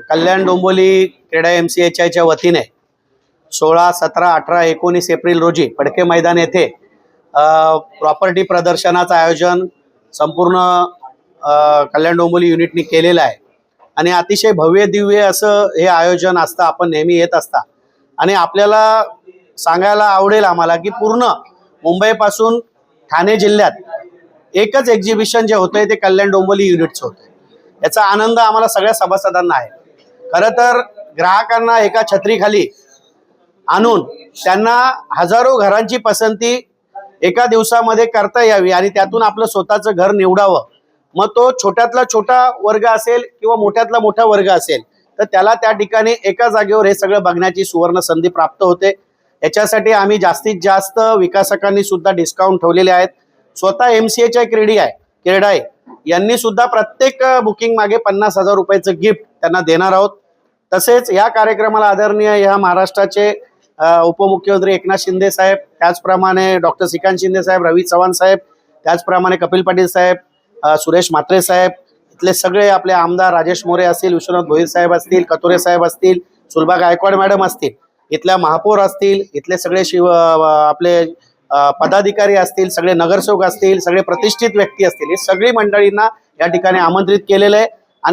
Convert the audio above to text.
कल्याण डोंबिवली क्रीडा MCHIच्या वतीने 16, 17, 18, 19 एप्रिल रोजी फडके मैदान येथे प्रॉपर्टी प्रदर्शनाचं आयोजन संपूर्ण कल्याण डोंबिवली युनिटने केलेलं आहे आणि अतिशय भव्य दिव्य असं हे आयोजन असतं. आपण नेहमी येत असता आणि आपल्याला सांगायला आवडेल आम्हाला की पूर्ण मुंबईपासून ठाणे जिल्ह्यात एकच एक्झिबिशन जे होतंय ते कल्याण डोंबिवली युनिटचं होतंय. याचा आनंद आम्हाला सगळ्या सभासदांना आहे. खरं तर ग्राहकांना एका छत्रीखाली आणून त्यांना हजारो घरांची पसंती एका दिवसामध्ये करता यावी आणि त्यातून आपलं स्वतःचं घर निवडावं. मग तो छोट्यातला छोटा वर्ग असेल किंवा मोठ्यातला मोठा वर्ग असेल तर त्याला त्या ठिकाणी एका जागेवर हे सगळं बघण्याची सुवर्ण संधी प्राप्त होते. याच्यासाठी आम्ही जास्तीत जास्त विकासकांनी सुद्धा डिस्काउंट ठेवलेले आहेत. स्वतः MCHI क्रीडाई यांनी सुद्धा प्रत्येक बुकिंग मागे 50,000 रुपयाचं गिफ्ट त्यांना देणार आहोत. तसेच या कार्यक्रमाला आदरणीय ह्या महाराष्ट्राचे उपमुख्यमंत्री एकनाथ शिंदे साहेब, त्याचप्रमाणे डॉक्टर श्रीकांत शिंदे साहेब, रवी चव्हाण साहेब, त्याचप्रमाणे कपिल पाटील साहेब, सुरेश म्हात्रे साहेब, इथले सगळे आपले आमदार राजेश मोरे असतील, विश्वनाथ भोईर साहेब असतील, कतोरे साहेब असतील, सुलभा गायकवाड मॅडम असतील, इथल्या महापौर असतील, इथले सगळे आपले पदाधिकारी असतील, सगळे नगरसेवक असतील, सगळे प्रतिष्ठित व्यक्ती असतील, हे सगळी मंडळींना या ठिकाणी आमंत्रित केलेलं आहे.